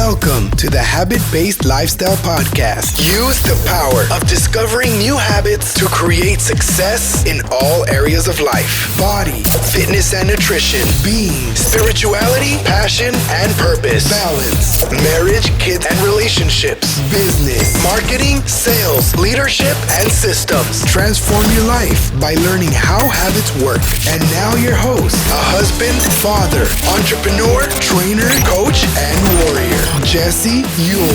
Welcome to the Habit-Based Lifestyle Podcast. Use the power of discovering new habits to create success in all areas of life. Body, fitness and nutrition, being, spirituality, passion and purpose, balance, marriage, kids and relationships, business, marketing, sales, leadership and systems. Transform your life by learning how habits work. And now your host, a husband, father, entrepreneur, trainer, coach, and warrior, Jesse Ewell.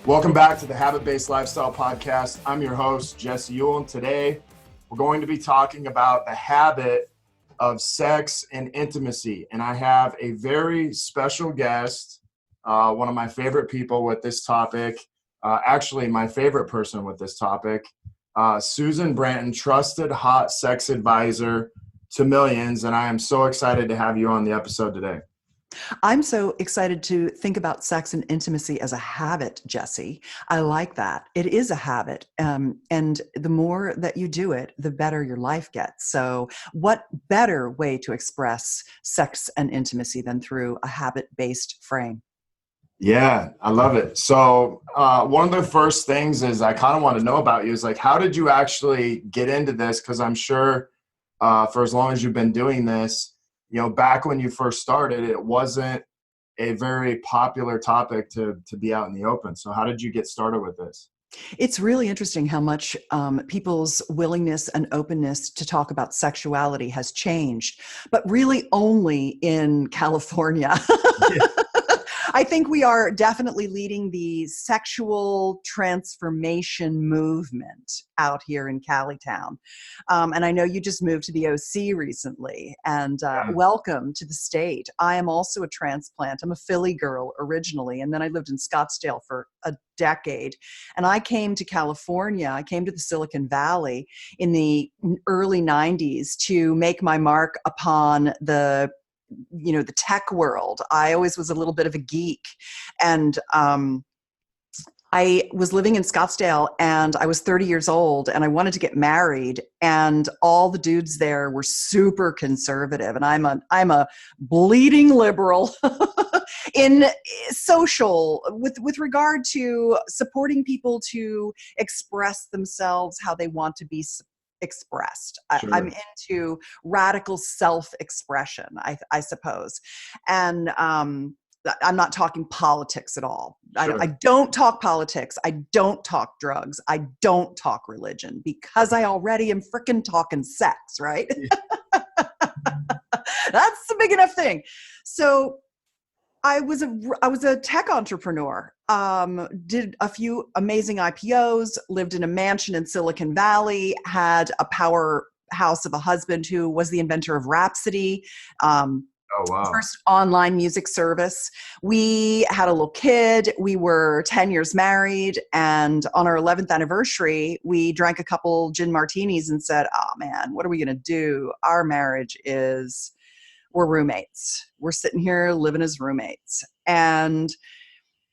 Welcome back to the Habit-Based Lifestyle Podcast. I'm your host, Jesse Ewell, and today we're going to be talking about the habit of sex and intimacy. And I have a very special guest, one of my favorite people with this topic, actually my favorite person with this topic, Susan Bratton, trusted hot sex advisor to millions. And I am so excited to have you on the episode today. I'm so excited to think about sex and intimacy as a habit, Jesse. I like that. It is a habit. And the more that you do it, the better your life gets. So what better way to express sex and intimacy than through a habit-based frame? Yeah, I love it. So one of the first things is I kind of want to know about you is like, how did you actually get into this? Because I'm sure for as long as you've been doing this, you know, back when you first started, it wasn't a very popular topic to be out in the open. So how did you get started with this? It's really interesting how much people's willingness and openness to talk about sexuality has changed, but really only in California. Yeah. I think we are definitely leading the sexual transformation movement out here in Cali-town. And I know you just moved to the OC recently, and welcome to the state. I am also a transplant. I'm a Philly girl originally, and then I lived in Scottsdale for a decade. And I came to California, I came to the Silicon Valley in the early 90s to make my mark upon the tech world. I always was a little bit of a geek. And I was living in Scottsdale and I was 30 years old and I wanted to get married, and all the dudes there were super conservative. And I'm a bleeding liberal in social with regard to supporting people to express themselves how they want to be expressed. Sure. I'm into radical self-expression, I suppose. And I'm not talking politics at all. Sure. I don't talk politics. I don't talk drugs. I don't talk religion, because I already am freaking talking sex, right? Yeah. That's a big enough thing. So I was a tech entrepreneur, did a few amazing IPOs, lived in a mansion in Silicon Valley, had a powerhouse of a husband who was the inventor of Rhapsody, first online music service. We had a little kid. We were 10 years married. And on our 11th anniversary, we drank a couple gin martinis and said, oh man, what are we going to do? Our marriage we're roommates. We're sitting here living as roommates. And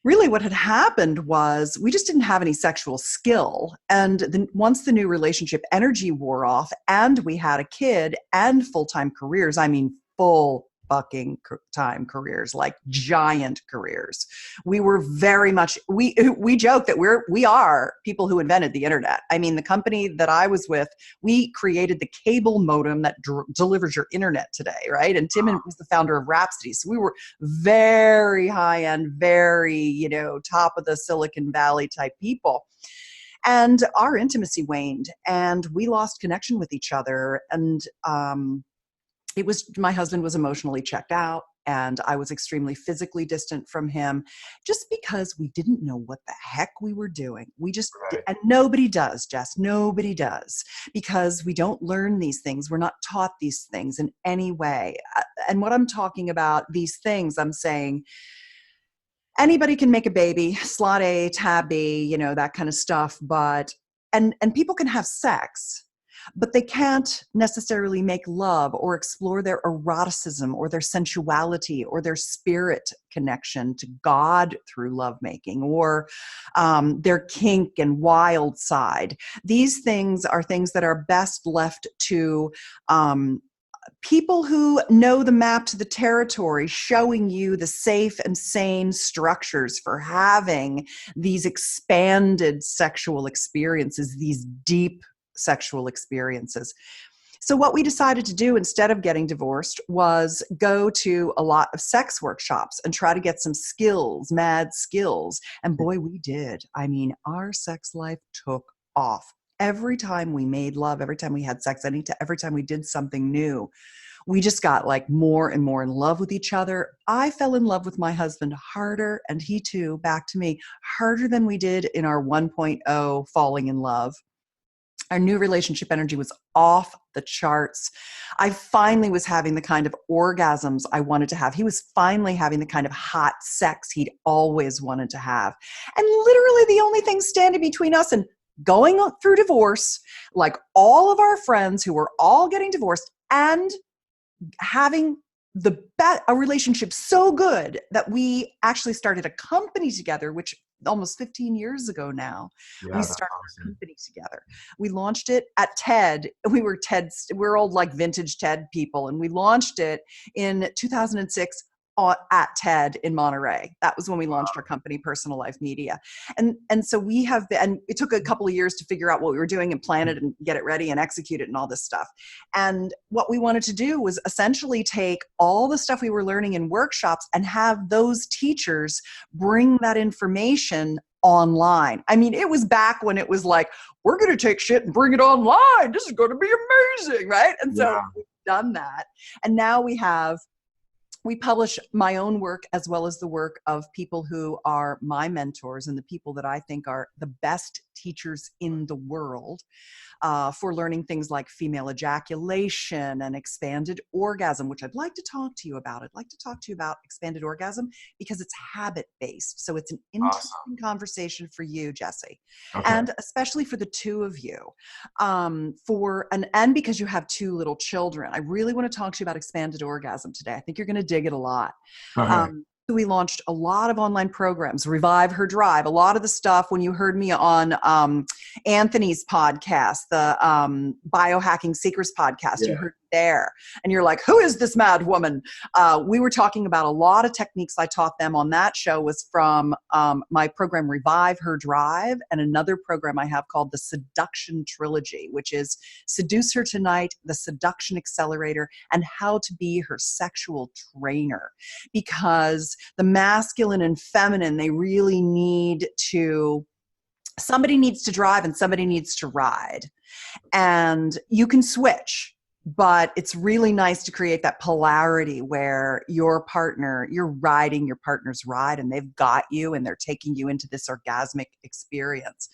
really what had happened was we just didn't have any sexual skill. And once the new relationship energy wore off and we had a kid and full-time careers, I mean, full fucking time careers, like giant careers. We were very much, we joke that we are people who invented the internet. I mean, the company that I was with, we created the cable modem that delivers your internet today, right? And Tim was the founder of Rhapsody. So we were very high end, very, top of the Silicon Valley type people. And our intimacy waned and we lost connection with each other. And, my husband was emotionally checked out and I was extremely physically distant from him just because we didn't know what the heck we were doing. We just, and nobody does, Jess, nobody does, because we don't learn these things. We're not taught these things in any way. And what I'm talking about, these things, I'm saying anybody can make a baby, slot A, tab B, that kind of stuff, and people can have sex. but they can't necessarily make love or explore their eroticism or their sensuality or their spirit connection to God through lovemaking, or their kink and wild side. These things are things that are best left to people who know the map to the territory, showing you the safe and sane structures for having these expanded sexual experiences, these deep sexual experiences. So what we decided to do instead of getting divorced was go to a lot of sex workshops and try to get some skills, mad skills. And boy, we did. I mean, our sex life took off. Every time we made love, every time we had sex, every time we did something new, we just got like more and more in love with each other. I fell in love with my husband harder, and he too, back to me, harder than we did in our 1.0 falling in love. Our new relationship energy was off the charts. I finally was having the kind of orgasms I wanted to have. He was finally having the kind of hot sex he'd always wanted to have. And literally the only thing standing between us and going through divorce, like all of our friends who were all getting divorced, and having a relationship so good that we actually started a company together, which almost 15 years ago now, we started a company together. We launched it at TED. We're old like vintage TED people. And we launched it in 2006 at TED in Monterey. That was when we launched our company, Personal Life Media. And so we have been, and it took a couple of years to figure out what we were doing and plan it and get it ready and execute it and all this stuff. And what we wanted to do was essentially take all the stuff we were learning in workshops and have those teachers bring that information online. I mean, it was back when it was like, we're going to take shit and bring it online. This is going to be amazing, right? And so we've done that. And now we publish my own work as well as the work of people who are my mentors and the people that I think are the best teachers in the world for learning things like female ejaculation and expanded orgasm, which I'd like to talk to you about. I'd like to talk to you about expanded orgasm because it's habit-based. So it's an interesting conversation for you, Jesse, and especially for the two of you. And because you have two little children, I really want to talk to you about expanded orgasm today. I think you're going to dig it a lot. We launched a lot of online programs, Revive Her Drive, a lot of the stuff when you heard me on Anthony's podcast, the Biohacking Secrets podcast, you heard there. And you're like, who is this mad woman? We were talking about a lot of techniques I taught them on that show was from my program, Revive Her Drive, and another program I have called the Seduction Trilogy, which is Seduce Her Tonight, the Seduction Accelerator, and How to Be Her Sexual Trainer. Because the masculine and feminine, they really somebody needs to drive and somebody needs to ride. And you can switch, but it's really nice to create that polarity where you're riding your partner's ride and they've got you and they're taking you into this orgasmic experience.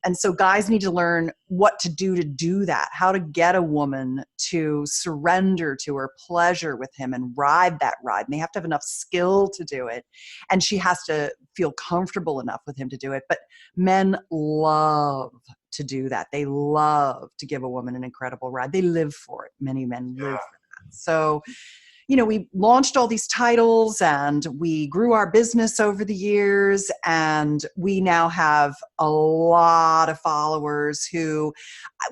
And so guys need to learn what to do that, how to get a woman to surrender to her pleasure with him and ride that ride. And they have to have enough skill to do it. And she has to feel comfortable enough with him to do it. But men love to do that. They love to give a woman an incredible ride. They live for it. Many men live for that. So, we launched all these titles and we grew our business over the years, and we now have a lot of followers who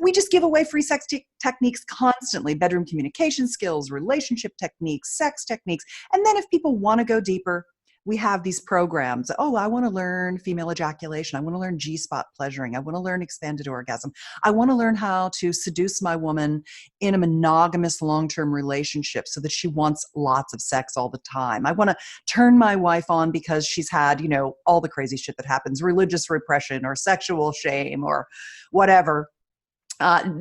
we just give away free sex techniques constantly, bedroom communication skills, relationship techniques, sex techniques. And then if people want to go deeper, we have these programs. Oh, I want to learn female ejaculation. I want to learn G-spot pleasuring. I want to learn expanded orgasm. I want to learn how to seduce my woman in a monogamous long-term relationship so that she wants lots of sex all the time. I want to turn my wife on because she's had, all the crazy shit that happens, religious repression or sexual shame or whatever.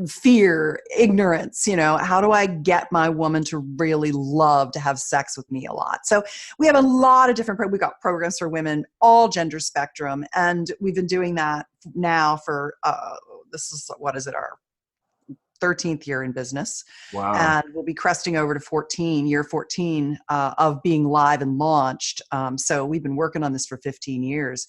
Fear, ignorance, how do I get my woman to really love to have sex with me a lot? So we have a lot of we've got programs for women, all gender spectrum. And we've been doing that now for, our 13th year in business. Wow. And we'll be cresting over to year 14 of being live and launched. So we've been working on this for 15 years.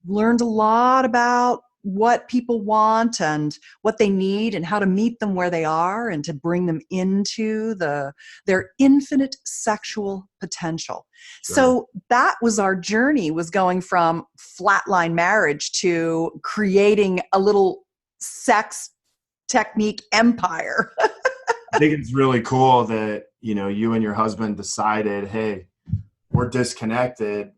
Learned a lot about what people want and what they need and how to meet them where they are and to bring them into their infinite sexual potential. Sure. So that was our journey, was going from flatline marriage to creating a little sex technique empire. I think it's really cool that, you and your husband decided, hey, we're disconnected,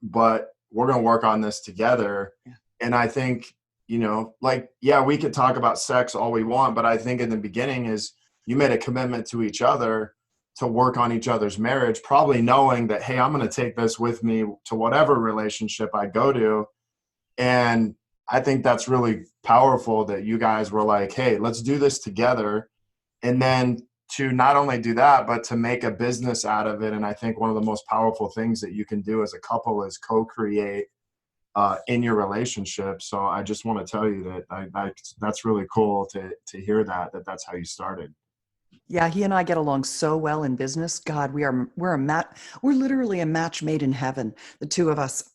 but we're going to work on this together. Yeah. And I think, we could talk about sex all we want, but I think in the beginning is you made a commitment to each other to work on each other's marriage, probably knowing that, hey, I'm going to take this with me to whatever relationship I go to. And I think that's really powerful that you guys were like, hey, let's do this together. And then to not only do that, but to make a business out of it. And I think one of the most powerful things that you can do as a couple is co-create in your relationship. So I just want to tell you that that's really cool to hear that's how you started. Yeah, he and I get along so well in business. God, we're literally a match made in heaven, the two of us.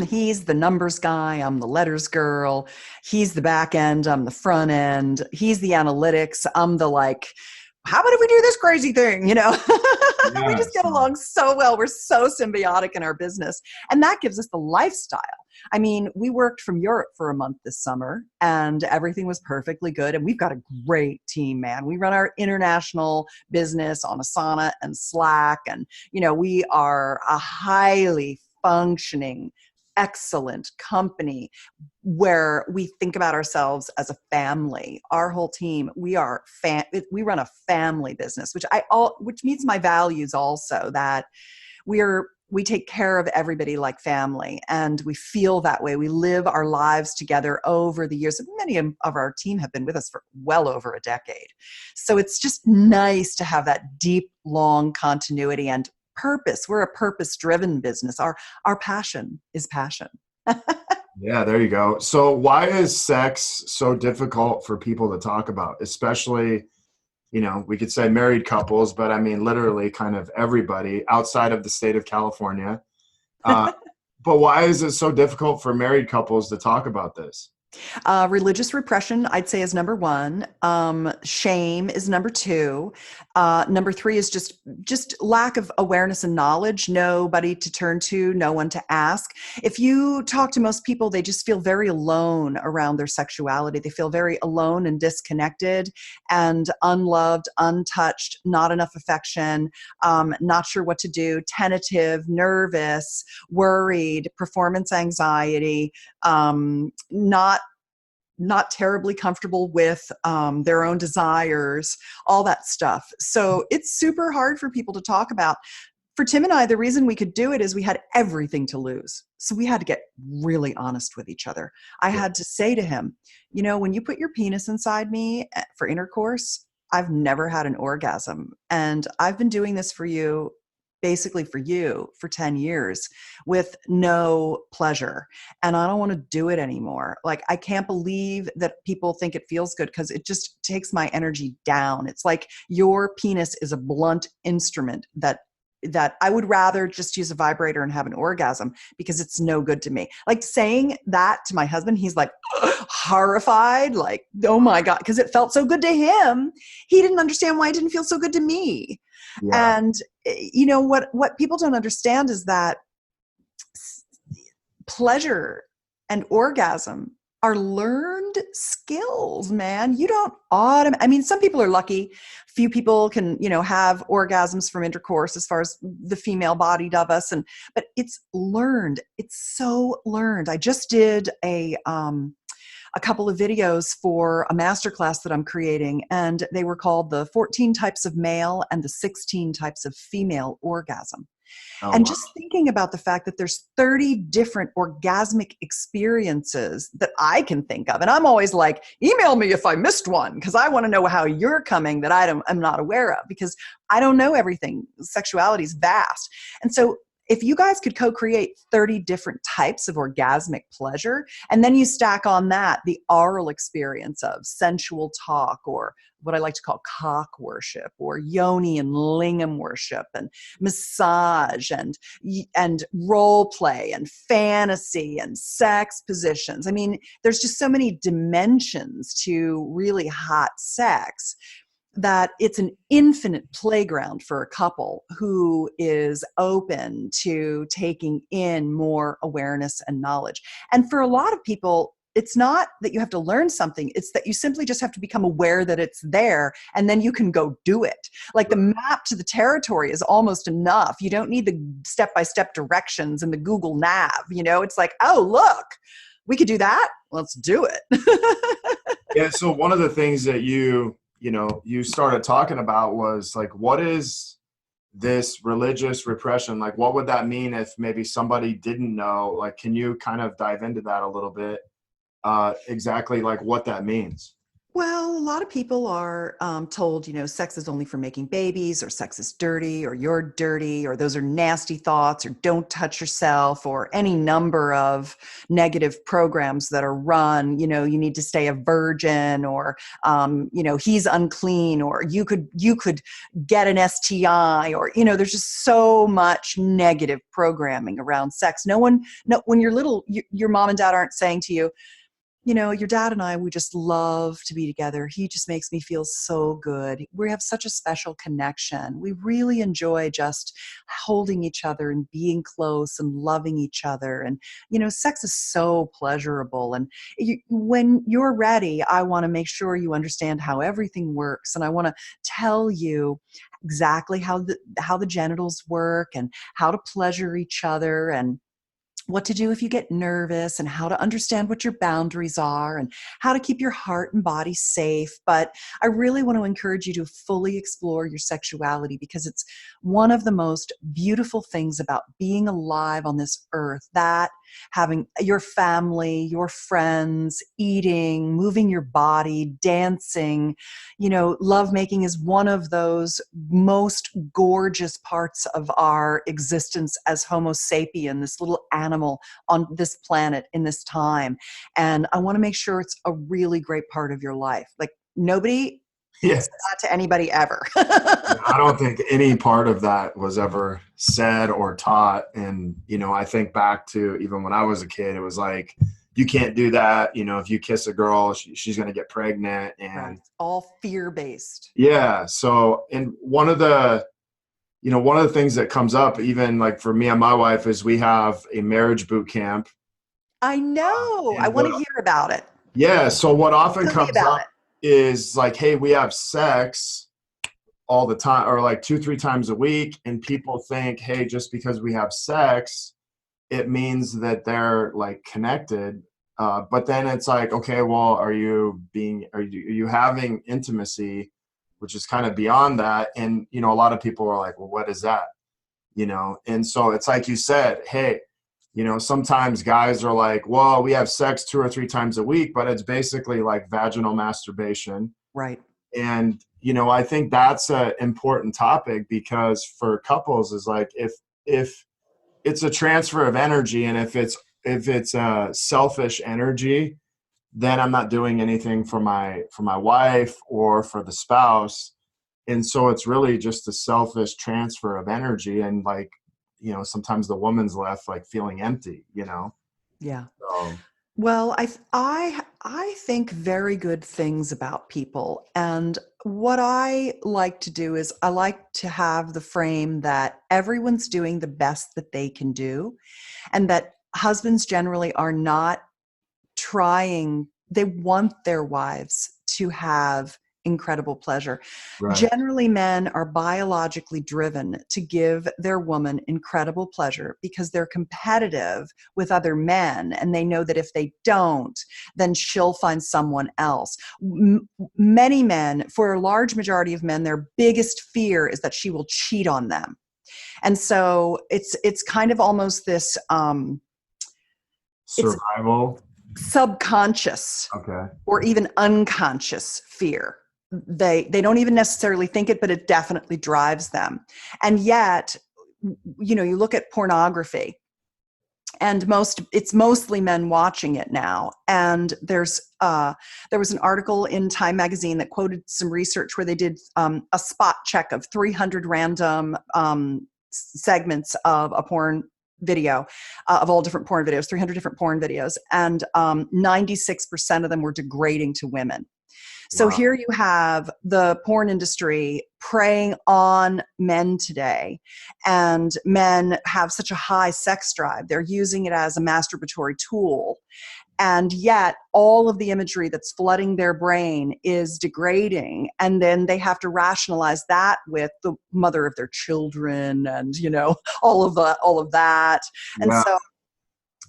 He's the numbers guy, I'm the letters girl. He's the back end, I'm the front end. He's the analytics, I'm the how about if we do this crazy thing, We just get along so well. We're so symbiotic in our business. And that gives us the lifestyle. I mean, we worked from Europe for a month this summer and everything was perfectly good. And we've got a great team, man. We run our international business on Asana and Slack. And, we are a highly functioning, excellent company where we think about ourselves as a family. Our whole team, we run a family business, which meets my values also, that we take care of everybody like family, and we feel that way. We live our lives together over the years. Many of our team have been with us for well over a decade. So it's just nice to have that deep, long continuity and purpose. We're a purpose-driven business. Our passion is passion. Yeah, there you go. So why is sex so difficult for people to talk about, especially, we could say married couples, but I mean, literally kind of everybody outside of the state of California. But why is it so difficult for married couples to talk about this? Religious repression, I'd say, is number one. Shame is number two. Number three is just lack of awareness and knowledge. Nobody to turn to, no one to ask. If you talk to most people, they just feel very alone around their sexuality. They feel very alone and disconnected and unloved, untouched, not enough affection, not sure what to do, tentative, nervous, worried, performance anxiety, not terribly comfortable with their own desires, all that stuff. So it's super hard for people to talk about. For Tim and I, the reason we could do it is we had everything to lose. So we had to get really honest with each other. I had to say to him, when you put your penis inside me for intercourse, I've never had an orgasm. And I've been doing this for you, basically for you, for 10 years with no pleasure. And I don't want to do it anymore. I can't believe that people think it feels good, because it just takes my energy down. It's like your penis is a blunt instrument that I would rather just use a vibrator and have an orgasm, because it's no good to me. Saying that to my husband, he's horrified, oh my God, because it felt so good to him. He didn't understand why it didn't feel so good to me. Yeah. And what people don't understand is that pleasure and orgasm are learned skills, man. You don't some people are lucky. Few people can, have orgasms from intercourse as far as the female bodied of us. But it's learned. It's so learned. I just did a couple of videos for a masterclass that I'm creating, and they were called the 14 types of male and the 16 types of female orgasm. And just thinking about the fact that there's 30 different orgasmic experiences that I can think of. And I'm always like, email me if I missed one, because I want to know how you're coming that I'm not aware of, because I don't know everything. Sexuality is vast. And so if you guys could co-create 30 different types of orgasmic pleasure, and then you stack on that the oral experience of sensual talk, or what I like to call cock worship, or yoni and lingam worship, and massage, and role play, and fantasy, and sex positions. I mean, there's just so many dimensions to really hot sex that it's an infinite playground for a couple who is open to taking in more awareness and knowledge. And for a lot of people, it's not that you have to learn something, it's that you simply just have to become aware that it's there, and then you can go do it. Like the map to the territory is almost enough. You don't need the step-by-step directions and the Google Nav, it's like, oh, look, we could do that. Let's do it. Yeah. So one of the things that you started talking about was like, what is this religious repression? Like, what would that mean if maybe somebody didn't know? Like, can you kind of dive into that a little bit? Exactly like what that means. Well, a lot of people are told, sex is only for making babies, or sex is dirty, or you're dirty, or those are nasty thoughts, or don't touch yourself, or any number of negative programs that are run. You need to stay a virgin, or he's unclean, or you could get an STI, or there's just so much negative programming around sex. When you're little, your mom and dad aren't saying to you, your dad and I, we just love to be together. He just makes me feel so good. We have such a special connection. We really enjoy just holding each other and being close and loving each other. And, sex is so pleasurable. And when you're ready, I want to make sure you understand how everything works. And I want to tell you exactly how the genitals work, and how to pleasure each other, and what to do if you get nervous, and how to understand what your boundaries are, and how to keep your heart and body safe. But I really want to encourage you to fully explore your sexuality, because it's one of the most beautiful things about being alive on this earth, that having your family, your friends, eating, moving your body, dancing, lovemaking is one of those most gorgeous parts of our existence as Homo sapien, this little animal on this planet in this time. And I want to make sure it's a really great part of your life. Like, nobody said that to anybody ever. I don't think any part of that was ever said or taught. And, I think back to even when I was a kid, it was like, you can't do that. If you kiss a girl, she's going to get pregnant. And right. It's all fear-based. Yeah. So, and one of the things that comes up, even like for me and my wife, is we have a marriage boot camp. I know. I want to hear about it. Yeah. So what often comes up is like, hey, we have sex all the time, or like 2-3 times a week. And people think, hey, just because we have sex, it means that they're like connected. But then it's like, okay, well, are you having intimacy, which is kind of beyond that? And, a lot of people are like, well, what is that? And so it's like you said, hey, sometimes guys are like, well, we have sex 2 or 3 times a week, but it's basically like vaginal masturbation. Right. And, I think that's an important topic, because for couples is like, if it's a transfer of energy, and if it's a selfish energy, then I'm not doing anything for my wife or for the spouse. And so it's really just a selfish transfer of energy. And like, sometimes the woman's left like feeling empty, Yeah. So. Well, I think very good things about people. And what I like to do is I like to have the frame that everyone's doing the best that they can do, and that husbands generally are not trying, they want their wives to have incredible pleasure. Right. Generally, men are biologically driven to give their woman incredible pleasure because they're competitive with other men, and they know that if they don't, then she'll find someone else. Many men, for a large majority of men, their biggest fear is that she will cheat on them. And so it's kind of almost this survival, subconscious, okay, or even unconscious fear. They don't even necessarily think it, but it definitely drives them. And yet you look at pornography, and it's mostly men watching it now. And there was an article in Time magazine that quoted some research where they did a spot check of 300 random segments of a porn video, of all different porn videos, 300 different porn videos, and 96% of them were degrading to women. So Wow. here you have the porn industry preying on men today, and men have such a high sex drive. They're using it as a masturbatory tool. And yet all of the imagery that's flooding their brain is degrading. And then they have to rationalize that with the mother of their children and, all of that. And Yeah. so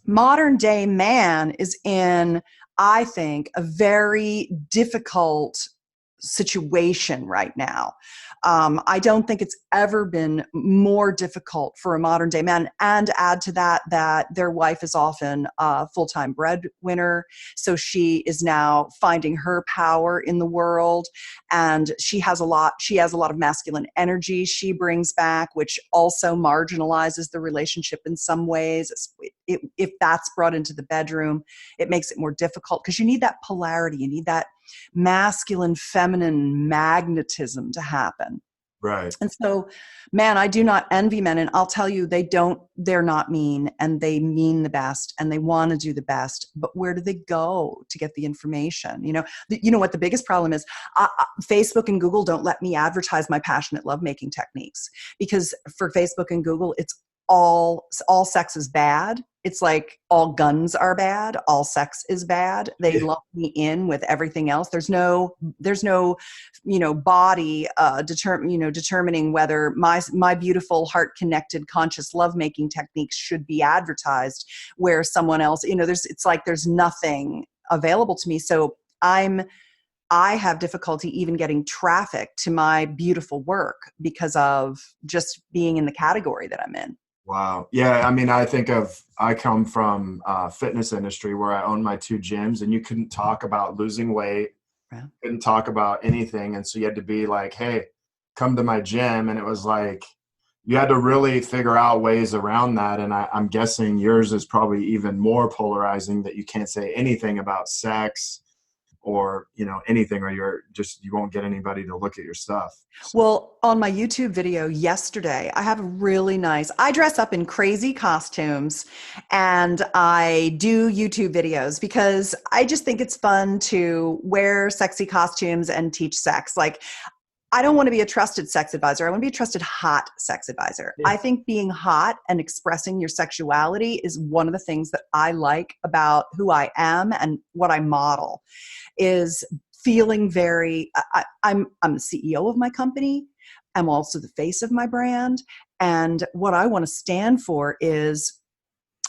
modern day man is in, I think, a very difficult situation right now. I don't think it's ever been more difficult for a modern day man. And add to that their wife is often a full-time breadwinner. So she is now finding her power in the world. And she has a lot of masculine energy she brings back, which also marginalizes the relationship in some ways. If that's brought into the bedroom, it makes it more difficult because you need that polarity. You need that masculine, feminine magnetism to happen. Right. And so, man, I do not envy men. And I'll tell you, they're not mean, and they mean the best, and they want to do the best. But where do they go to get the information? You know what the biggest problem is? Facebook and Google don't let me advertise my passionate lovemaking techniques, because for Facebook and Google, it's all sex is bad. It's like all guns are bad. All sex is bad. They lump me in with everything else. There's no body determining whether my beautiful heart connected conscious lovemaking techniques should be advertised where someone else, there's nothing available to me. So I have difficulty even getting traffic to my beautiful work because of just being in the category that I'm in. Wow. Yeah. I mean, I come from fitness industry where I own my 2 gyms, and you couldn't talk about losing weight, couldn't talk about anything. And so you had to be like, hey, come to my gym. And it was like, you had to really figure out ways around that. And I'm guessing yours is probably even more polarizing, that you can't say anything about sex or, anything, or you won't get anybody to look at your stuff. So. Well, on my YouTube video yesterday, I have I dress up in crazy costumes and I do YouTube videos because I just think it's fun to wear sexy costumes and teach sex. Like, I don't want to be a trusted sex advisor. I want to be a trusted hot sex advisor. Yeah. I think being hot and expressing your sexuality is one of the things that I like about who I am and what I model, is feeling I'm the CEO of my company. I'm also the face of my brand. And what I want to stand for is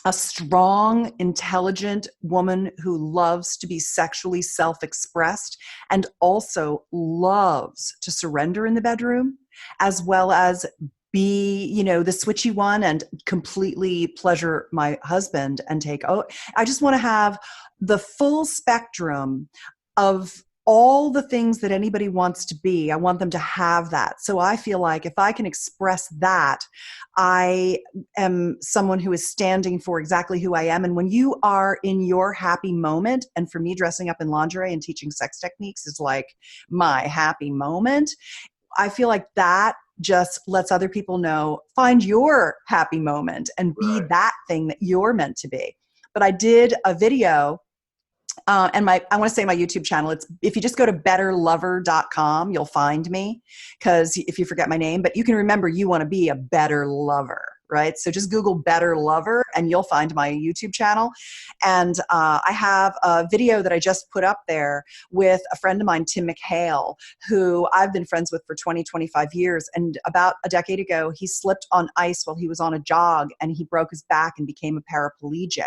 a strong, intelligent woman who loves to be sexually self-expressed and also loves to surrender in the bedroom, as well as be, the switchy one and completely pleasure my husband and I just want to have the full spectrum of all the things that anybody wants to be. I want them to have that. So I feel like if I can express that, I am someone who is standing for exactly who I am. And when you are in your happy moment, and for me, dressing up in lingerie and teaching sex techniques is like my happy moment, I feel like that just lets other people know, find your happy moment and be that thing that you're meant to be. But I did a video, and I want to say my YouTube channel, if you just go to betterlover.com, you'll find me, because if you forget my name, but you can remember you want to be a better lover, right? So just Google Better Lover and you'll find my YouTube channel. And I have a video that I just put up there with a friend of mine, Tim McHale, who I've been friends with for 25 years. And about a decade ago, he slipped on ice while he was on a jog and he broke his back and became a paraplegic.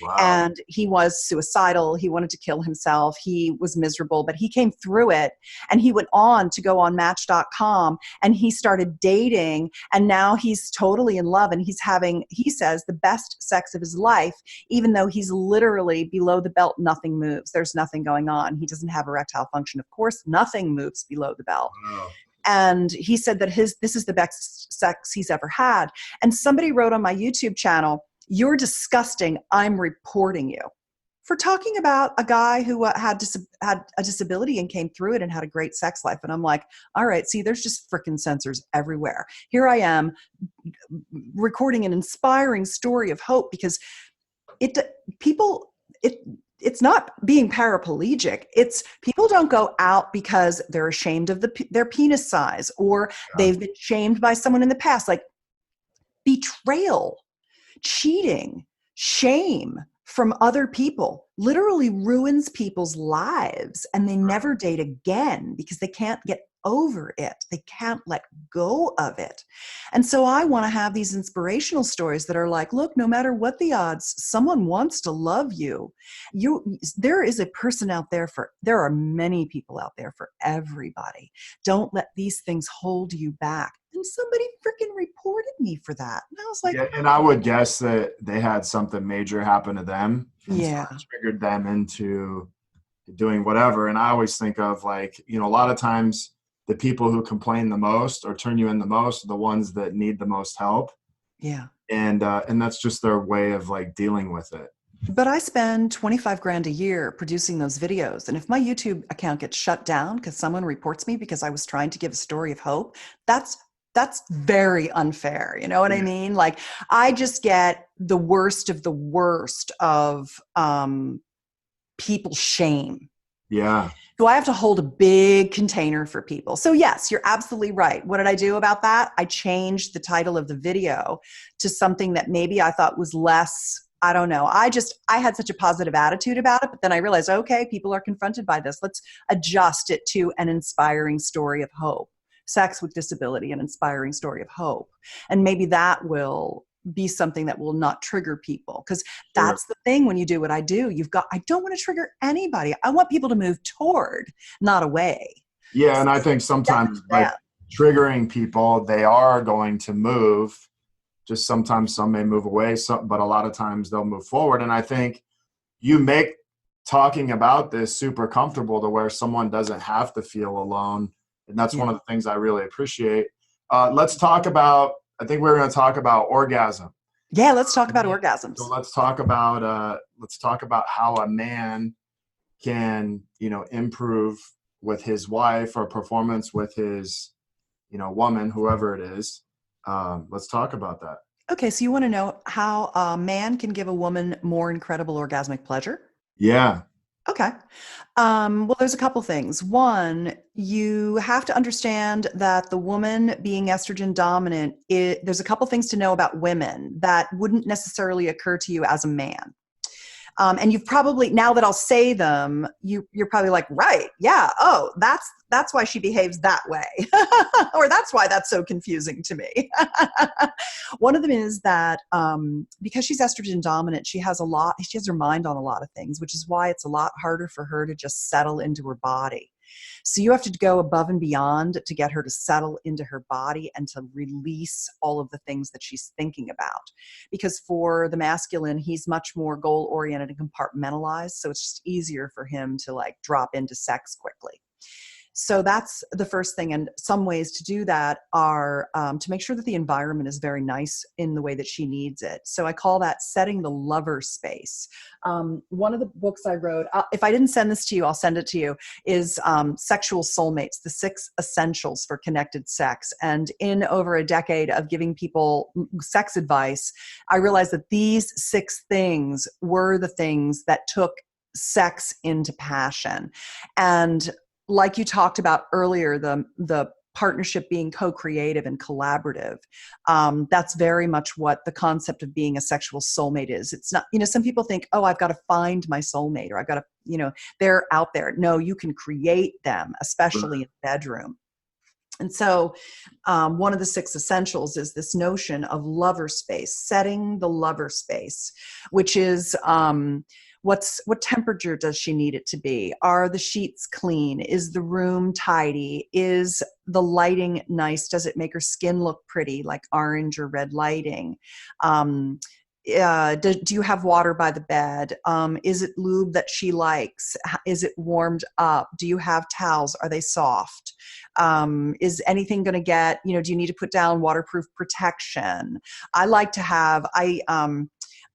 Wow. And he was suicidal. He wanted to kill himself. He was miserable, but he came through it, and he went on to go on Match.com and he started dating, and now he's totally in love, and he's having, he says, the best sex of his life, even though he's literally below the belt. Nothing moves. There's nothing going on. He doesn't have erectile function. Of course, nothing moves below the belt. Wow. And he said that this is the best sex he's ever had. And somebody wrote on my YouTube channel, "You're disgusting. I'm reporting you," for talking about a guy who had a disability and came through it and had a great sex life. And I'm like, all right, see, there's just freaking censors everywhere. Here I am recording an inspiring story of hope, because it's not being paraplegic. It's people don't go out because they're ashamed of their penis size, or they've been shamed by someone in the past. Like betrayal, cheating, shame from other people literally ruins people's lives, and they never date again because they can't get over it. They can't let go of it. And so I want to have these inspirational stories that are like, look, no matter what the odds, someone wants to love you. There is a person out there there are many people out there for everybody. Don't let these things hold you back. And somebody freaking reported me for that. And I was like, yeah, and I would guess that they had something major happen to them. Yeah. So it triggered them into doing whatever. And I always think of, like, a lot of times the people who complain the most or turn you in the most are the ones that need the most help. Yeah. And that's just their way of like dealing with it. But I spend 25 grand a year producing those videos. And if my YouTube account gets shut down because someone reports me because I was trying to give a story of hope, that's very unfair. You know what I mean? Like, I just get the worst of people's shame. Yeah. So I have to hold a big container for people. So yes, you're absolutely right. What did I do about that? I changed the title of the video to something that maybe I thought was less, I don't know. I had such a positive attitude about it, but then I realized, okay, people are confronted by this. Let's adjust it to an inspiring story of hope. Sex with disability, an inspiring story of hope. And maybe that will be something that will not trigger people, because that's the thing when you do what I do. I don't want to trigger anybody. I want people to move toward, not away. Yeah, and I think sometimes by triggering people, they are going to move. Just sometimes some may move away, but a lot of times they'll move forward. And I think you make talking about this super comfortable to where someone doesn't have to feel alone. And that's one of the things I really appreciate. Let's talk about, I think we're going to talk about orgasm. Yeah, let's talk about orgasms. So let's talk about how a man can, improve with his wife, or performance with his, woman, whoever it is. Let's talk about that. Okay, so you want to know how a man can give a woman more incredible orgasmic pleasure? Yeah. Okay. Well, there's a couple things. One, you have to understand that the woman being estrogen dominant, there's a couple things to know about women that wouldn't necessarily occur to you as a man. And you've probably, now that I'll say them, you're probably like, right, yeah, oh, that's why she behaves that way. Or that's why that's so confusing to me. One of them is that because she's estrogen dominant, she has her mind on a lot of things, which is why it's a lot harder for her to just settle into her body. So you have to go above and beyond to get her to settle into her body and to release all of the things that she's thinking about. Because for the masculine, he's much more goal-oriented and compartmentalized. So it's just easier for him to like drop into sex quickly. So that's the first thing. And some ways to do that are to make sure that the environment is very nice in the way that she needs it. So I call that setting the lover space. One of the books I wrote, if I didn't send this to you, I'll send it to you, is Sexual Soulmates, the 6 Essentials for Connected Sex. And in over a decade of giving people sex advice, I realized that these 6 things were the things that took sex into passion. And like you talked about earlier, the partnership being co-creative and collaborative. That's very much what the concept of being a sexual soulmate is. It's not, some people think, oh, I've got to find my soulmate, or I've got to, they're out there. No, you can create them, especially in the bedroom. And so one of the 6 essentials is this notion of lover space, setting the lover space, which is, what temperature does she need it to be? Are the sheets clean? Is the room tidy? Is the lighting nice? Does it make her skin look pretty, like orange or red lighting? Do you have water by the bed? Is it lube that she likes? Is it warmed up? Do you have towels? Are they soft? Is anything going to get, do you need to put down waterproof protection? I like to have, I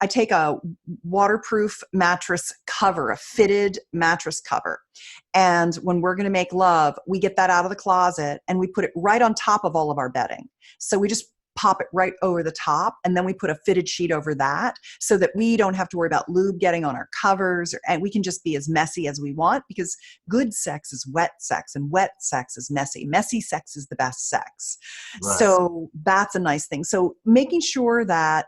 take a waterproof mattress cover, a fitted mattress cover. And when we're going to make love, we get that out of the closet and we put it right on top of all of our bedding. So we just pop it right over the top, and then we put a fitted sheet over that so that we don't have to worry about lube getting on our covers, and we can just be as messy as we want, because good sex is wet sex and wet sex is messy. Messy sex is the best sex. Right. So that's a nice thing. So making sure that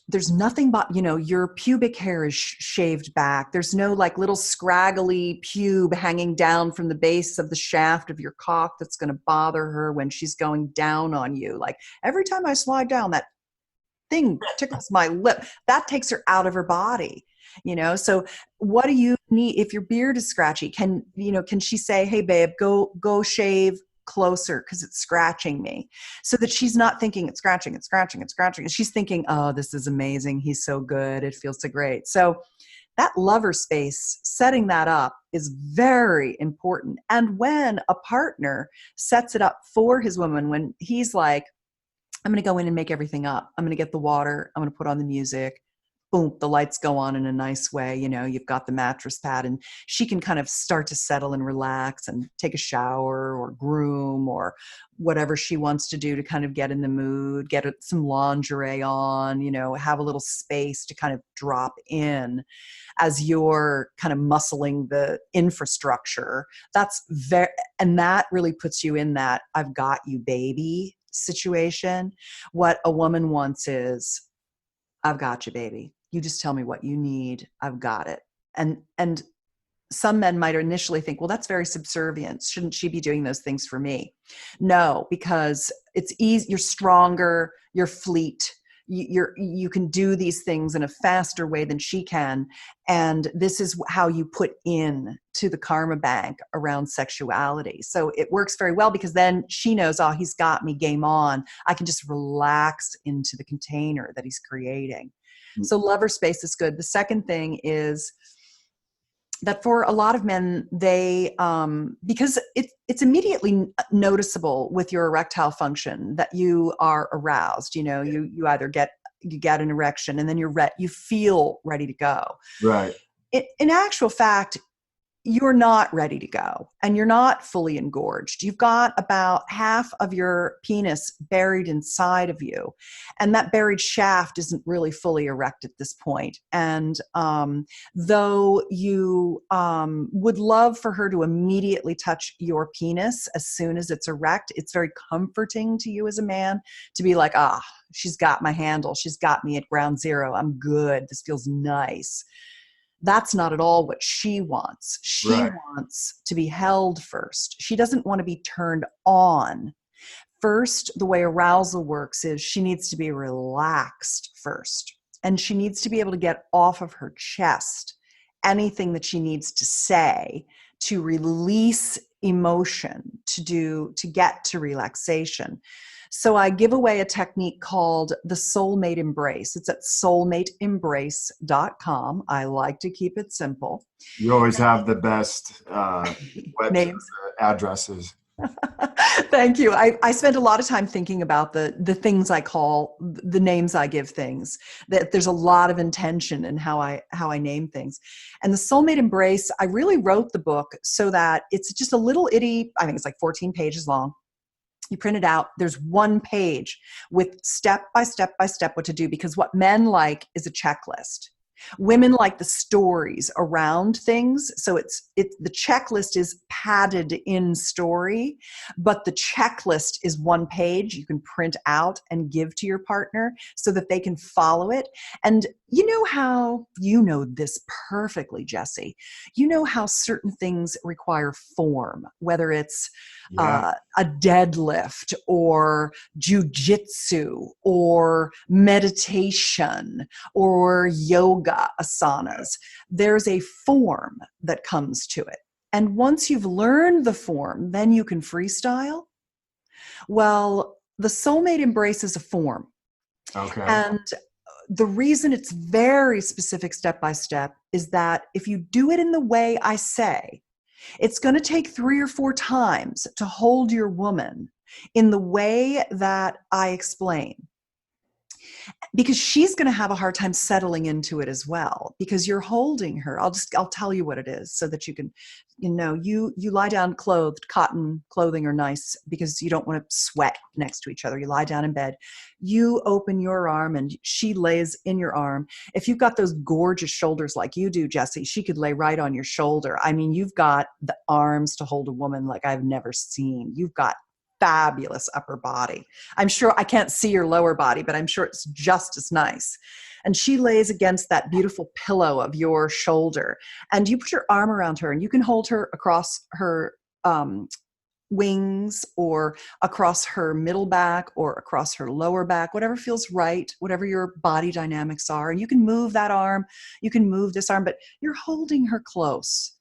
there's nothing but, your pubic hair is shaved back. There's no like little scraggly pube hanging down from the base of the shaft of your cock that's going to bother her when she's going down on you. Like every time I slide down, that thing tickles my lip. That takes her out of her body. So what do you need? If your beard is scratchy, can she say, hey babe, go shave closer because it's scratching me, so that she's not thinking it's scratching. And she's thinking, oh, this is amazing. He's so good. It feels so great. So that lover space, setting that up is very important. And when a partner sets it up for his woman, when he's like, I'm going to go in and make everything up. I'm going to get the water. I'm going to put on the music. Boom, the lights go on in a nice way. You've got the mattress pad, and she can kind of start to settle and relax and take a shower or groom or whatever she wants to do to kind of get in the mood, get some lingerie on, have a little space to kind of drop in as you're kind of muscling the infrastructure. And that really puts you in that I've got you, baby situation. What a woman wants is, I've got you, baby. You just tell me what you need. I've got it. And some men might initially think, well, that's very subservient. Shouldn't she be doing those things for me? No, because it's easy. You're stronger. You're fleet. You can do these things in a faster way than she can. And this is how you put in to the karma bank around sexuality. So it works very well, because then she knows, oh, he's got me, game on. I can just relax into the container that he's creating. Mm-hmm. So lover space is good. The second thing is that for a lot of men, they, because it's immediately noticeable with your erectile function that you are aroused. You either get an erection and then you feel ready to go. Right. In actual fact, you're not ready to go and you're not fully engorged. You've got about half of your penis buried inside of you, and that buried shaft isn't really fully erect at this point. And though you would love for her to immediately touch your penis as soon as it's erect, it's very comforting to you as a man to be like, she's got my handle. She's got me at ground zero. I'm good. This feels nice. That's not at all what she wants. She wants to be held first. She doesn't want to be turned on. First, the way arousal works is she needs to be relaxed first. And she needs to be able to get off of her chest anything that she needs to say to release emotion, to get to relaxation. So I give away a technique called the soulmate embrace. It's at soulmateembrace.com. I like to keep it simple. You always have the best names, addresses. Thank you. I spend a lot of time thinking about the things I call, the names I give things. That there's a lot of intention in how I name things. And the soulmate embrace, I really wrote the book so that it's just a little itty, I think it's like 14 pages long. You print it out. There's one page with step by step what to do, because what men like is a checklist. Women like the stories around things. So the checklist is padded in story, but the checklist is one page you can print out and give to your partner so that they can follow it. And you know this perfectly, Jesse. You know how certain things require form, whether it's a deadlift or jujitsu or meditation or yoga asanas. There's a form that comes to it. And once you've learned the form, then you can freestyle. Well, the soulmate embraces a form. Okay. And the reason it's very specific step by step is that if you do it in the way I say, it's going to take 3 or 4 times to hold your woman in the way that I explain, because she's going to have a hard time settling into it as well, because you're holding her. I'll tell you what it is so that you can, you lie down clothed. Cotton clothing are nice because you don't want to sweat next to each other. You lie down in bed, you open your arm and she lays in your arm. If you've got those gorgeous shoulders like you do, Jesse, she could lay right on your shoulder. I mean, you've got the arms to hold a woman like I've never seen. You've got fabulous upper body. I'm sure I can't see your lower body, but I'm sure it's just as nice. And she lays against that beautiful pillow of your shoulder, and you put your arm around her and you can hold her across her wings or across her middle back or across her lower back, whatever feels right, whatever your body dynamics are. And you can move that arm, you can move this arm, but you're holding her close.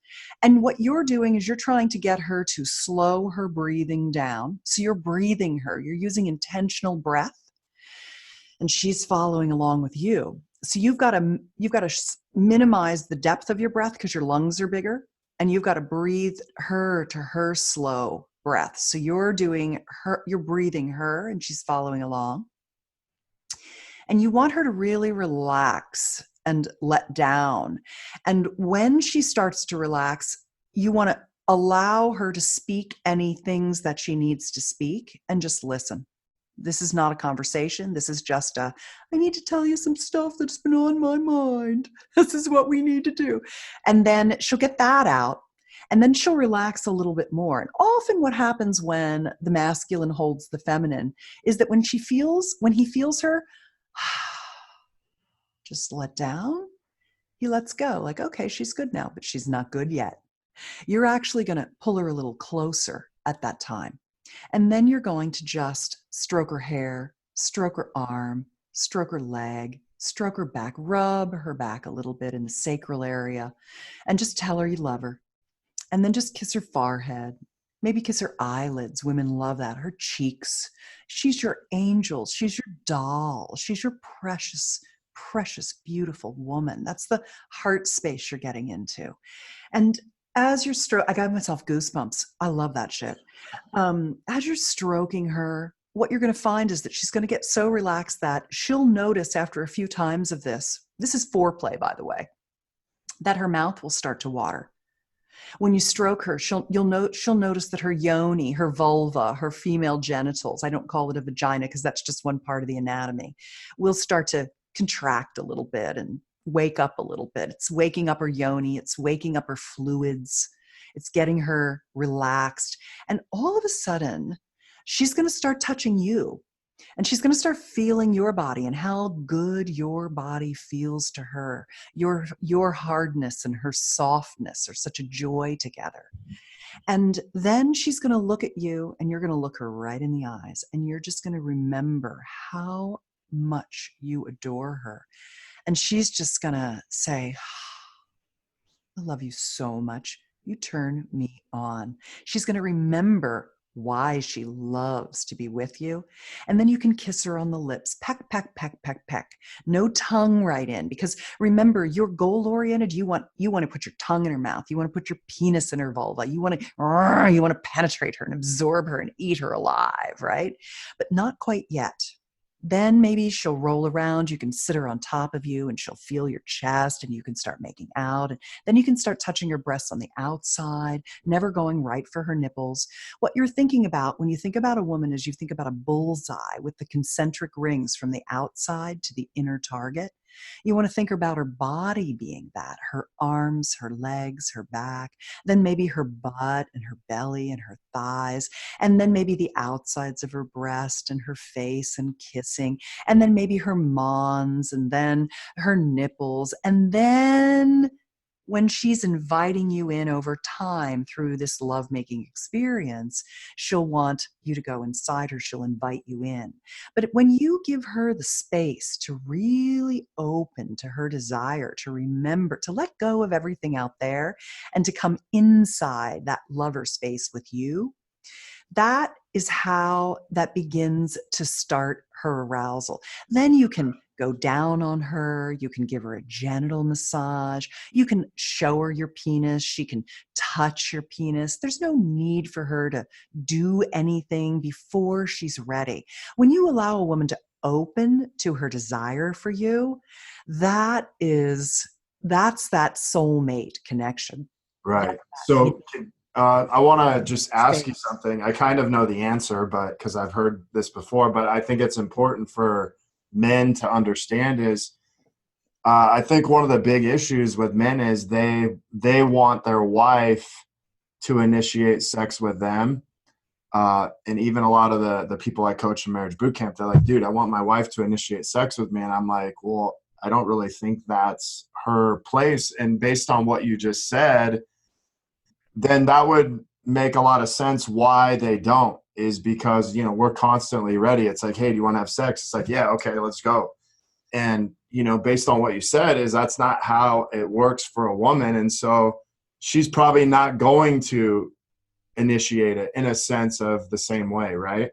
And what you're doing is you're trying to get her to slow her breathing down. So you're breathing her, you're using intentional breath, and she's following along with you. So you've got to minimize the depth of your breath because your lungs are bigger, and you've got to breathe her to her slow breath. So you're breathing her and she's following along. And you want her to really relax and let down. And when she starts to relax, you want to allow her to speak any things that she needs to speak and just listen. This is not a conversation. This is just I need to tell you some stuff that's been on my mind. This is what we need to do. And then she'll get that out. And then she'll relax a little bit more. And often what happens when the masculine holds the feminine is that when he feels her, just let down, he lets go. Like, okay, she's good now, but she's not good yet. You're actually going to pull her a little closer at that time. And then you're going to just stroke her hair, stroke her arm, stroke her leg, stroke her back, rub her back a little bit in the sacral area, and just tell her you love her. And then just kiss her forehead. Maybe kiss her eyelids. Women love that. Her cheeks. She's your angel. She's your doll. She's your precious, precious, beautiful woman. That's the heart space you're getting into. And as you're I got myself goosebumps. I love that shit. As you're stroking her, what you're going to find is that she's going to get so relaxed that she'll notice after a few times of this is foreplay, by the way, that her mouth will start to water. When you stroke her, she'll notice that her yoni, her vulva, her female genitals, I don't call it a vagina because that's just one part of the anatomy, will start to contract a little bit and wake up a little bit. It's waking up her yoni. It's waking up her fluids. It's getting her relaxed. And all of a sudden, she's going to start touching you. And she's going to start feeling your body and how good your body feels to her. Your hardness and her softness are such a joy together. And then she's going to look at you and you're going to look her right in the eyes. And you're just going to remember how much you adore her. And she's just going to say, I love you so much. You turn me on. She's going to remember why she loves to be with you. And then you can kiss her on the lips. Peck, peck, peck, peck, peck. No tongue right in, because remember, you're goal-oriented. You want to put your tongue in her mouth. You want to put your penis in her vulva. You want to penetrate her and absorb her and eat her alive, right? But not quite yet. Then maybe she'll roll around. You can sit her on top of you and she'll feel your chest and you can start making out. And then you can start touching her breasts on the outside, never going right for her nipples. What you're thinking about when you think about a woman is you think about a bullseye with the concentric rings from the outside to the inner target. You want to think about her body being that, her arms, her legs, her back, then maybe her butt and her belly and her thighs, and then maybe the outsides of her breast and her face and kissing, and then maybe her mons and then her nipples. And then when she's inviting you in over time through this lovemaking experience, she'll want you to go inside her. She'll invite you in. But when you give her the space to really open to her desire, to remember, to let go of everything out there and to come inside that lover space with you, That is how that begins to start her arousal. Then you can go down on her. You can give her a genital massage. You can show her your penis. She can touch your penis. There's no need for her to do anything before she's ready. When you allow a woman to open to her desire for you, that's that soulmate connection. Right. You So I want to just ask you space. something. I kind of know the answer, but because I've heard this before, but I think it's important for men to understand is I think one of the big issues with men is they want their wife to initiate sex with them. And even a lot of the people I coach in marriage boot camp, they're like, dude, I want my wife to initiate sex with me. And I'm like, well, I don't really think that's her place. And based on what you just said, then that would make a lot of sense why they don't, is because, you know, we're constantly ready. It's like, hey, do you want to have sex? It's like, yeah, okay, let's go. And, you know, based on what you said, is that's not how it works for a woman. And so she's probably not going to initiate it in a sense of the same way, right?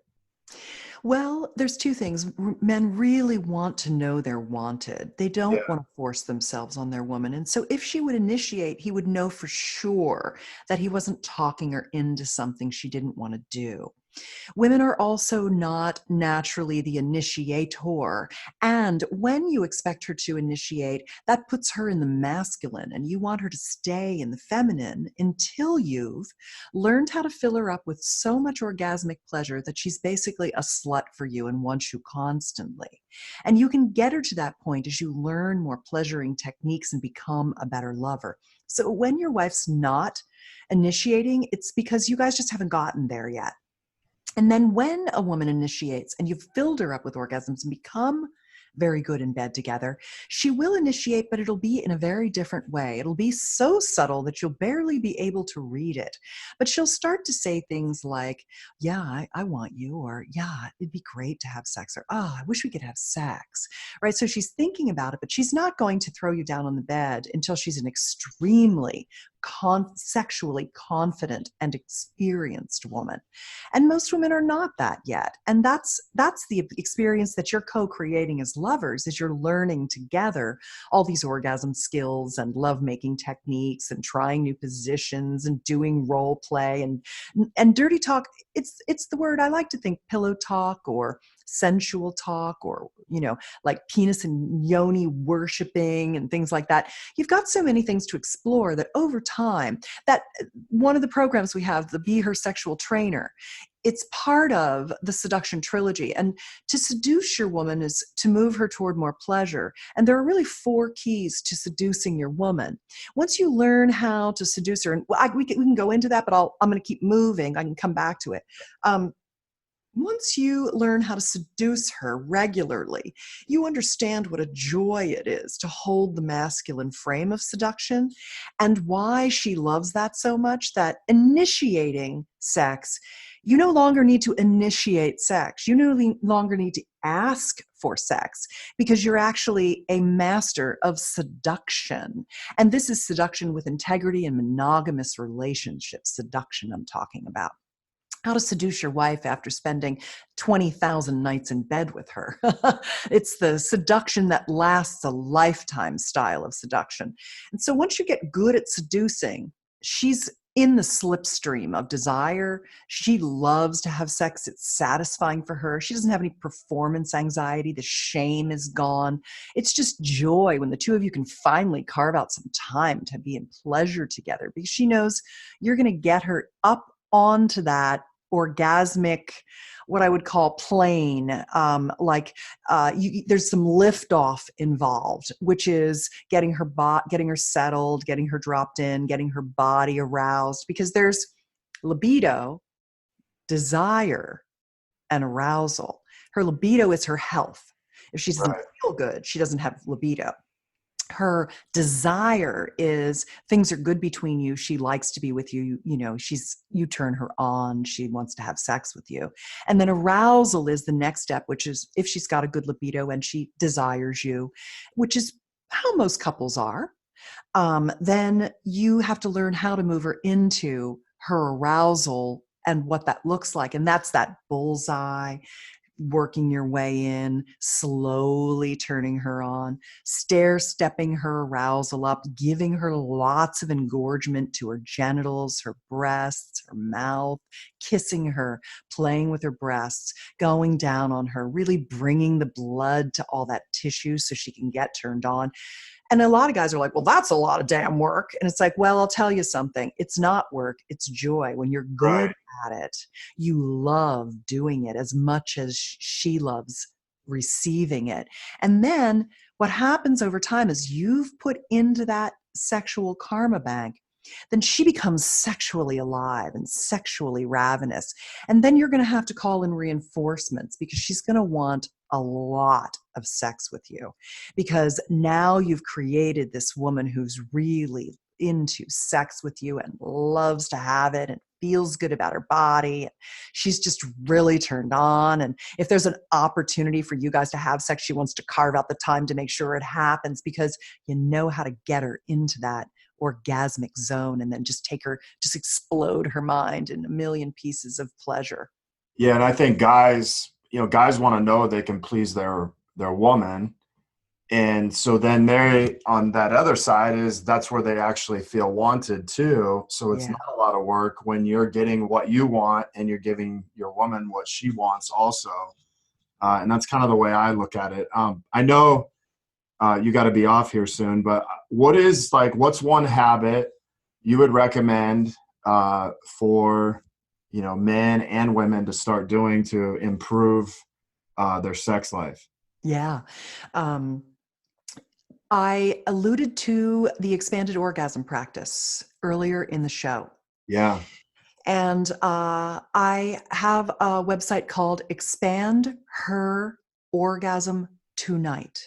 Well, there's two things. Men really want to know they're wanted. They Yeah. don't want to force themselves on their woman. And so if she would initiate, he would know for sure that he wasn't talking her into something she didn't want to do. Women are also not naturally the initiator. And when you expect her to initiate, that puts her in the masculine, and you want her to stay in the feminine until you've learned how to fill her up with so much orgasmic pleasure that she's basically a slut for you and wants you constantly. And you can get her to that point as you learn more pleasuring techniques and become a better lover. So when your wife's not initiating, it's because you guys just haven't gotten there yet. And then when a woman initiates and you've filled her up with orgasms and become very good in bed together, she will initiate, but it'll be in a very different way. It'll be so subtle that you'll barely be able to read it. But she'll start to say things like, yeah, I want you, or yeah, it'd be great to have sex, or oh, I wish we could have sex, right? So she's thinking about it, but she's not going to throw you down on the bed until she's an extremely sexually confident and experienced woman. And most women are not that yet. And that's the experience that you're co-creating as lovers, is you're learning together all these orgasm skills and lovemaking techniques and trying new positions and doing role play and dirty talk. It's the word I like to think pillow talk or sensual talk, or, you know, like penis and yoni worshiping and things like that. You've got so many things to explore that over time, that one of the programs we have, the Be Her Sexual Trainer, it's part of the seduction trilogy. And to seduce your woman is to move her toward more pleasure. And there are really 4 keys to seducing your woman. Once you learn how to seduce her, and we can go into that, but I'm going to keep moving. I can come back to it. Once you learn how to seduce her regularly, you understand what a joy it is to hold the masculine frame of seduction and why she loves that so much, that initiating sex, you no longer need to initiate sex. You no longer need to ask for sex, because you're actually a master of seduction. And this is seduction with integrity and monogamous relationships. Seduction I'm talking about. How to seduce your wife after spending 20,000 nights in bed with her. It's the seduction that lasts a lifetime style of seduction. And so once you get good at seducing, she's in the slipstream of desire. She loves to have sex. It's satisfying for her. She doesn't have any performance anxiety. The shame is gone. It's just joy when the two of you can finally carve out some time to be in pleasure together, because she knows you're going to get her up onto that orgasmic, what I would call plane, there's some liftoff involved, which is getting her settled, getting her dropped in, getting her body aroused, because there's libido, desire, and arousal. Her libido is her health. If she doesn't feel good, she doesn't have libido. Her desire is things are good between you. She likes to be with you. You know, you turn her on. She wants to have sex with you. And then arousal is the next step, which is if she's got a good libido and she desires you, which is how most couples are. Then you have to learn how to move her into her arousal and what that looks like. And that's that bullseye, working your way in, slowly turning her on, stair-stepping her arousal up, giving her lots of engorgement to her genitals, her breasts, her mouth, kissing her, playing with her breasts, going down on her, really bringing the blood to all that tissue so she can get turned on. And a lot of guys are like, well, that's a lot of damn work. And it's like, well, I'll tell you something. It's not work. It's joy. When you're good at it, you love doing it as much as she loves receiving it. And then what happens over time is you've put into that sexual karma bank, then she becomes sexually alive and sexually ravenous. And then you're going to have to call in reinforcements because she's going to want a lot of sex with you, because now you've created this woman who's really into sex with you and loves to have it and feels good about her body. She's just really turned on. And if there's an opportunity for you guys to have sex, she wants to carve out the time to make sure it happens, because you know how to get her into that orgasmic zone and then just explode her mind in a million pieces of pleasure. Yeah. And I think guys want to know they can please their woman. And so then they, on that other side, that's where they actually feel wanted too. So it's not a lot of work when you're getting what you want and you're giving your woman what she wants also. And that's kind of the way I look at it. I know you got to be off here soon, but what's one habit you would recommend for, men and women to start doing to improve their sex life? Yeah. I alluded to the expanded orgasm practice earlier in the show. Yeah. And I have a website called Expand Her Orgasm Tonight.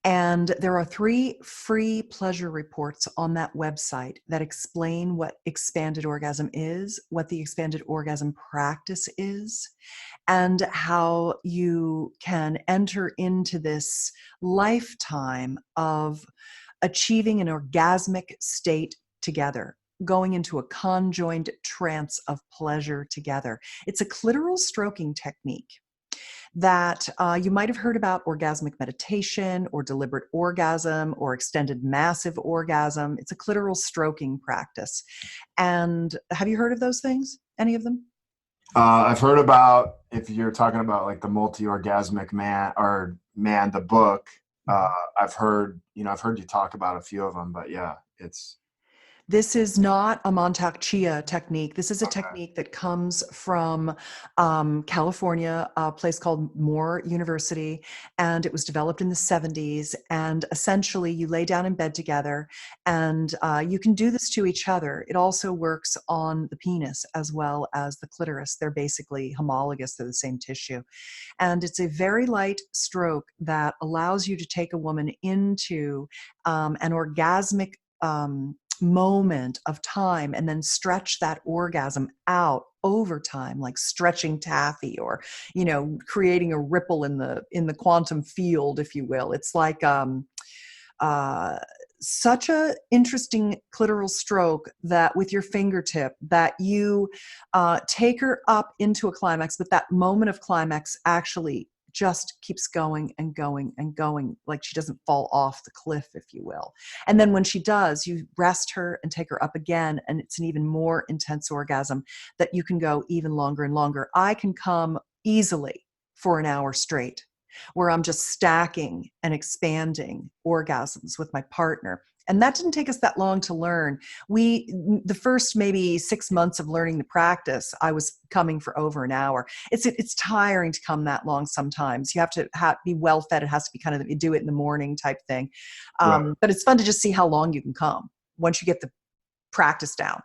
And there are 3 free pleasure reports on that website that explain what expanded orgasm is, what the expanded orgasm practice is, and how you can enter into this lifetime of achieving an orgasmic state together, going into a conjoined trance of pleasure together. It's a clitoral stroking technique that you might have heard about: orgasmic meditation or deliberate orgasm or extended massive orgasm. It's a clitoral stroking practice. And have you heard of those things? Any of them? I've heard about, if you're talking about like the multi-orgasmic man, the book, I've heard you talk about a few of them, but yeah, This is not a Montauk Chia technique. This is a technique that comes from California, a place called Moore University, and it was developed in the 70s. And essentially, you lay down in bed together, and you can do this to each other. It also works on the penis as well as the clitoris. They're basically homologous. They're the same tissue. And it's a very light stroke that allows you to take a woman into an orgasmic moment of time and then stretch that orgasm out over time, like stretching taffy, or creating a ripple in the quantum field, if you will. It's like such a interesting clitoral stroke that with your fingertip that you take her up into a climax, but that moment of climax actually just keeps going and going and going, like she doesn't fall off the cliff, if you will. And then when she does, you rest her and take her up again, and it's an even more intense orgasm that you can go even longer and longer. I can come easily for an hour straight, where I'm just stacking and expanding orgasms with my partner. And that didn't take us that long to learn. The first maybe 6 months of learning the practice, I was coming for over an hour. It's tiring to come that long sometimes. You have to be well fed. It has to be kind of, you do it in the morning type thing. Right. But it's fun to just see how long you can come once you get the practice down.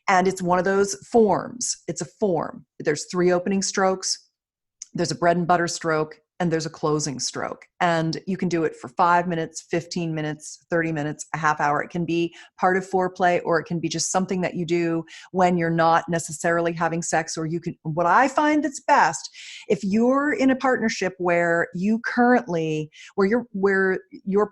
And it's one of those forms. It's a form. There's 3 opening strokes. There's a bread and butter stroke, and there's a closing stroke. And you can do it for 5 minutes, 15 minutes, 30 minutes, a half hour. It can be part of foreplay, or it can be just something that you do when you're not necessarily having sex. Or you can, what I find that's best, if you're in a partnership where your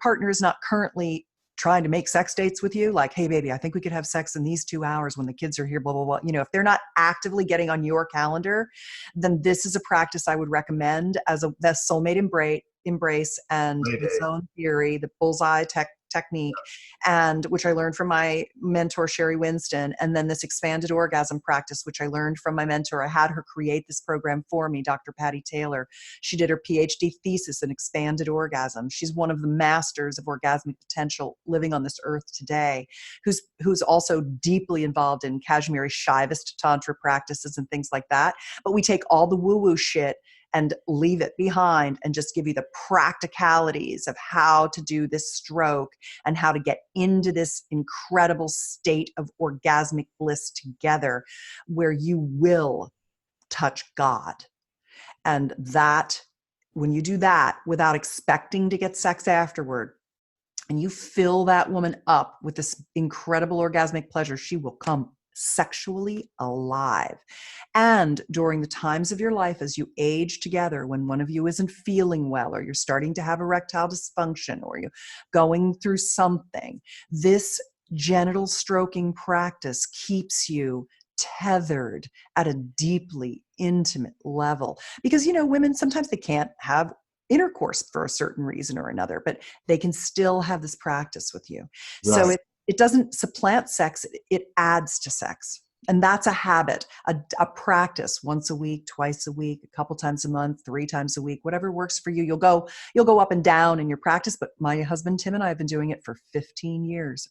partner is not currently trying to make sex dates with you, like, hey, baby, I think we could have sex in these 2 hours when the kids are here, blah, blah, blah. If they're not actively getting on your calendar, then this is a practice I would recommend as the soulmate embrace and the zone theory, the bullseye technique, and which I learned from my mentor, Sherry Winston, and then this expanded orgasm practice, which I learned from my mentor. I had her create this program for me, Dr. Patty Taylor. She did her PhD thesis in expanded orgasm. She's one of the masters of orgasmic potential living on this earth today, who's also deeply involved in Kashmiri Shaivist Tantra practices and things like that. But we take all the woo-woo shit and leave it behind and just give you the practicalities of how to do this stroke and how to get into this incredible state of orgasmic bliss together where you will touch God. And that, when you do that without expecting to get sex afterward, and you fill that woman up with this incredible orgasmic pleasure, she will come sexually alive. And during the times of your life as you age together, when one of you isn't feeling well, or you're starting to have erectile dysfunction, or you're going through something, this genital stroking practice keeps you tethered at a deeply intimate level. Because, women, sometimes they can't have intercourse for a certain reason or another, but they can still have this practice with you. Right. So it doesn't supplant sex, it adds to sex. And that's a habit, a practice once a week, twice a week, a couple times a month, 3 times a week, whatever works for you. You'll go up and down in your practice, but my husband, Tim, and I have been doing it for 15 years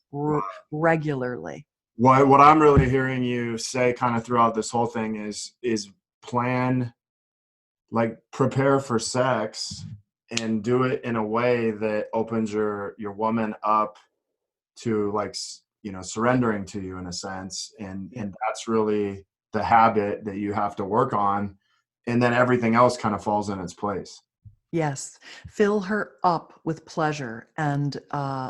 regularly. What I'm really hearing you say kind of throughout this whole thing is plan, like prepare for sex and do it in a way that opens your woman up to, like, surrendering to you in a sense. And that's really the habit that you have to work on. And then everything else kind of falls in its place. Yes. Fill her up with pleasure and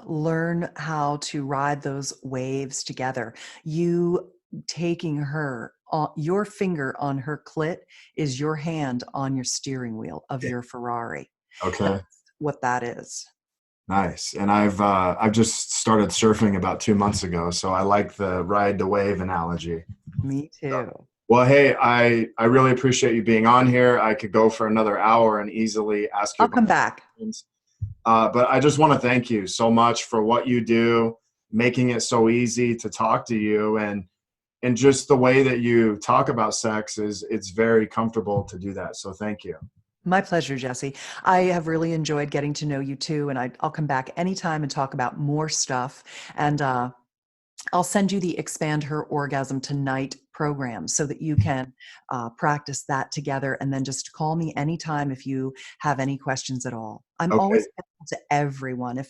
learn how to ride those waves together. You taking her, your finger on her clit is your hand on your steering wheel of your Ferrari. Okay. That's what that is. Nice. And I've just started surfing about 2 months ago, so I like the ride the wave analogy. Me too. Well, hey, I really appreciate you being on here. I could go for another hour and easily ask you. I'll come back. But I just want to thank you so much for what you do, making it so easy to talk to you, and just the way that you talk about sex it's very comfortable to do that. So thank you. My pleasure, Jesse. I have really enjoyed getting to know you too, and I'll come back anytime and talk about more stuff. And I'll send you the Expand Her Orgasm Tonight program so that you can practice that together, and then just call me anytime if you have any questions at all. I'm always available to everyone.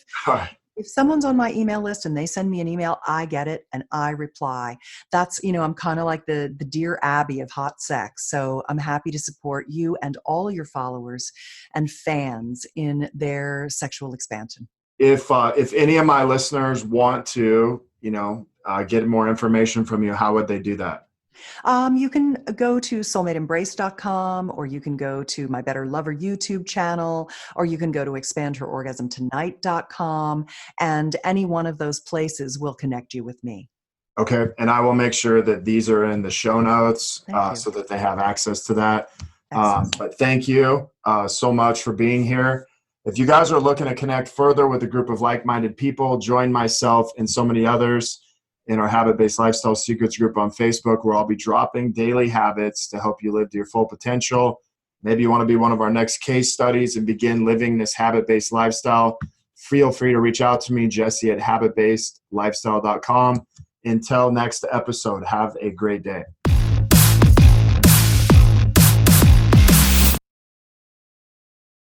If someone's on my email list and they send me an email, I get it and I reply. That's, I'm kind of like the Dear Abby of hot sex. So I'm happy to support you and all your followers and fans in their sexual expansion. If any of my listeners want to, get more information from you, how would they do that? You can go to soulmateembrace.com, or you can go to my Better Lover YouTube channel, or you can go to expandherorgasmtonight.com, and any one of those places will connect you with me. Okay. And I will make sure that these are in the show notes so that they have access to that. But thank you so much for being here. If you guys are looking to connect further with a group of like-minded people, join myself and so many others in our Habit-Based Lifestyle Secrets group on Facebook, where I'll be dropping daily habits to help you live to your full potential. Maybe you want to be one of our next case studies and begin living this habit-based lifestyle. Feel free to reach out to me, Jesse at habitbasedlifestyle.com. Until next episode, have a great day.